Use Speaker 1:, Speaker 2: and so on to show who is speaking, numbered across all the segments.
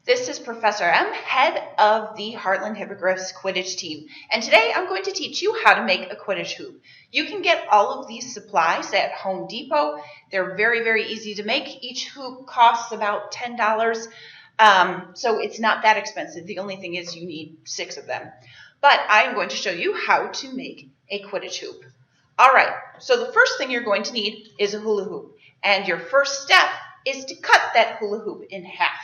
Speaker 1: This is Professor M, head of the Heartland Hippogriffs Quidditch team, and today I'm going to teach you how to make a Quidditch hoop. You can get all of these supplies at Home Depot. They're very, very easy to make. Each hoop costs about $10, so it's not that expensive. The only thing is you need 6 of them. But I'm going to show you how to make a Quidditch hoop. All right, so the first thing you're going to need is a hula hoop, and your first step is to cut that hula hoop in half.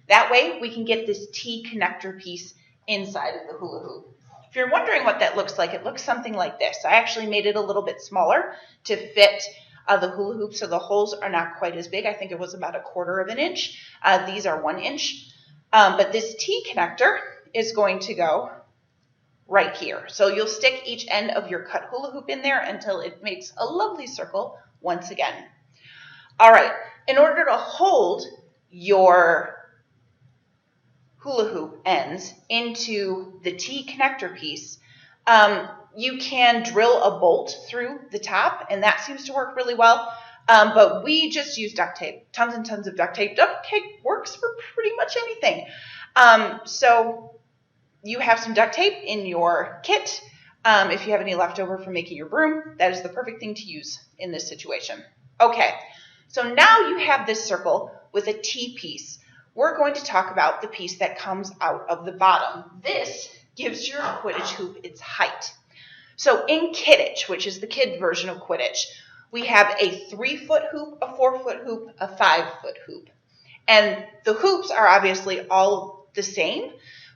Speaker 1: That way we can get this T connector piece inside of the hula hoop. If you're wondering what that looks like, it looks something like this. I actually made it a little bit smaller to fit the hula hoop, so the holes are not quite as big. I think it was about 1/4 of an inch. These are 1 inch. But this T connector is going to go right here. So you'll stick each end of your cut hula hoop in there until it makes a lovely circle once again. All right, in order to hold your hula hoop ends into the T connector piece, you can drill a bolt through the top, and that seems to work really well. But we just use duct tape, tons and tons of duct tape. Duct tape works for pretty much anything. So you have some duct tape in your kit. If you have any leftover from making your broom, that is the perfect thing to use in this situation. Okay, so now you have this circle with a T piece. We're going to talk about the piece that comes out of the bottom. This gives your Quidditch hoop its height. So in Quidditch, which is the kid version of Quidditch, we have a 3-foot hoop, a 4-foot hoop, a 5-foot hoop. And the hoops are obviously all the same.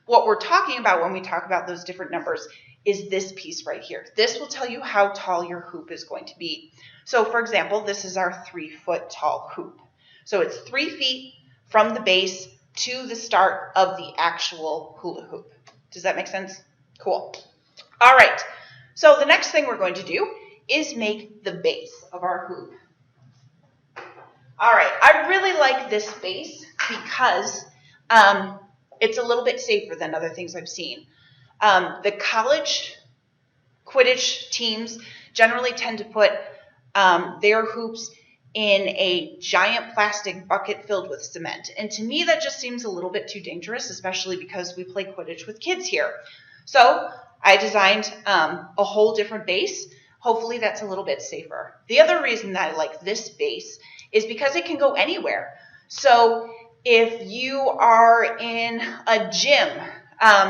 Speaker 1: What we're talking about when we talk about those different numbers is this piece right here. This will tell you how tall your hoop is going to be. So for example, this is our 3-foot tall hoop. So it's 3 feet from the base to the start of the actual hula hoop. Does that make sense? Cool. All right, so the next thing we're going to do is make the base of our hoop. All right, I really like this base because it's a little bit safer than other things I've seen. The college Quidditch teams generally tend to put their hoops in a giant plastic bucket filled with cement. And to me, that just seems a little bit too dangerous, especially because we play Quidditch with kids here. So I designed a whole different base. Hopefully that's a little bit safer. The other reason that I like this base is because it can go anywhere. So if you are in a gym,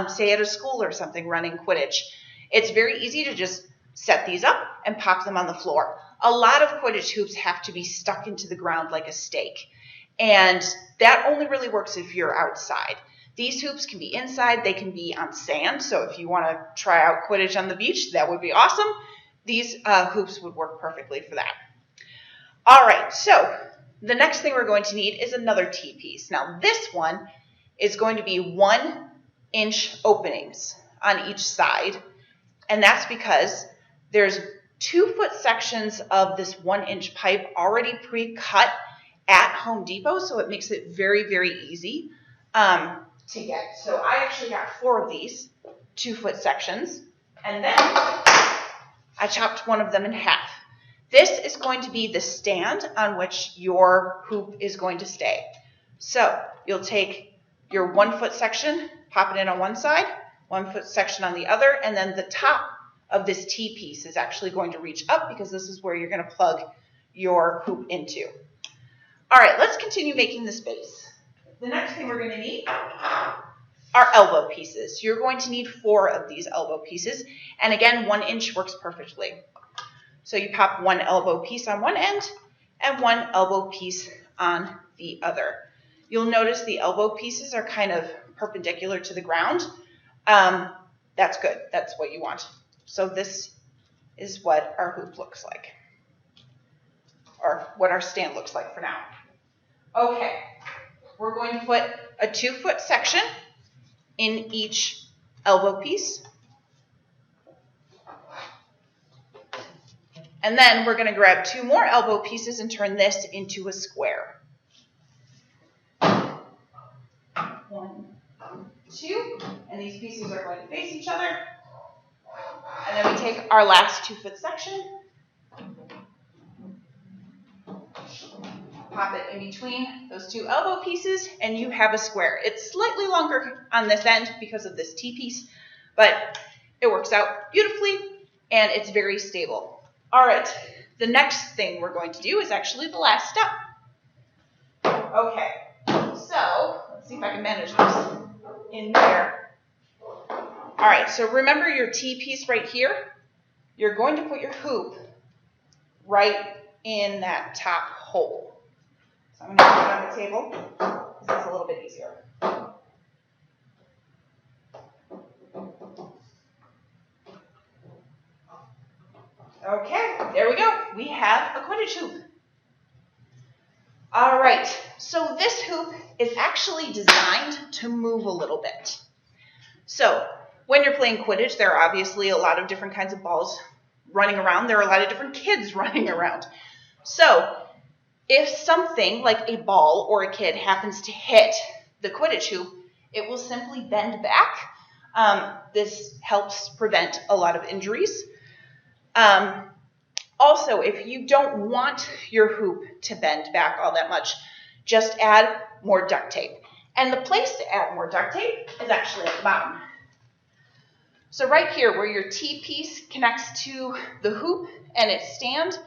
Speaker 1: say at a school or something running Quidditch, it's very easy to just set these up and pop them on the floor. A lot of Quidditch hoops have to be stuck into the ground like a stake, and that only really works if you're outside. These hoops can be inside, they can be on sand, so if you want to try out Quidditch on the beach, that would be awesome. These hoops would work perfectly for that. All right, so the next thing we're going to need is another T piece. Now this one is going to be 1-inch openings on each side, and that's because there's 2-foot sections of this 1-inch pipe already pre-cut at Home Depot, so it makes it very, very easy to get. So I actually got 4 of these 2-foot sections, and then I chopped one of them in half. This is going to be the stand on which your hoop is going to stay. So you'll take your 1-foot section, pop it in on one side, 1-foot section on the other, and then the top of this T piece is actually going to reach up because this is where you're going to plug your hoop into. All right, let's continue making this base. The next thing we're going to need are elbow pieces. You're going to need 4 of these elbow pieces, and again, 1 inch works perfectly. So you pop 1 elbow piece on one end and 1 elbow piece on the other. You'll notice the elbow pieces are kind of perpendicular to the ground. That's good. That's what you want. So this is what our hoop looks like, or what our stand looks like for now. Okay, we're going to put a 2-foot section in each elbow piece. And then we're going to grab 2 more elbow pieces and turn this into a square. 1, 2, and these pieces are going to face each other. And then we take our last 2-foot section Pop it in between those two elbow pieces and you have a square. It's slightly longer on this end because of this T-piece, but it works out beautifully and it's very stable. All right, the next thing we're going to do is actually the last step. Okay, so let's see if I can manage this in there. All right, so remember your T-piece right here? You're going to put your hoop right in that top hole. So I'm going to put it on the table. This is a little bit easier. Okay, there we go. We have a Quidditch hoop. All right, so this hoop is actually designed to move a little bit. So when you're playing Quidditch, there are obviously a lot of different kinds of balls running around. There are a lot of different kids running around. So if something like a ball or a kid happens to hit the Quidditch hoop, it will simply bend back. This helps prevent a lot of injuries. Also, if you don't want your hoop to bend back all that much, just add more duct tape. And the place to add more duct tape is actually at the bottom. So right here where your T-piece connects to the hoop and its stand,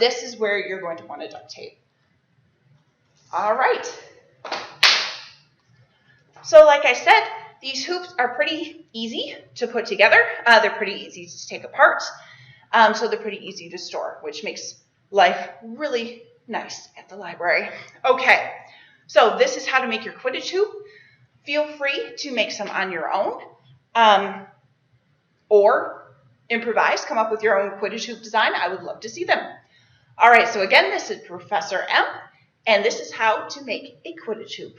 Speaker 1: this is where you're going to want to duct tape. All right. So like I said, these hoops are pretty easy to put together. They're pretty easy to take apart. So they're pretty easy to store, which makes life really nice at the library. Okay, so this is how to make your Quidditch hoop. Feel free to make some on your own or improvise, come up with your own Quidditch hoop design. I would love to see them. All right, so again, this is Professor M, and this is how to make a Quidditch hoop.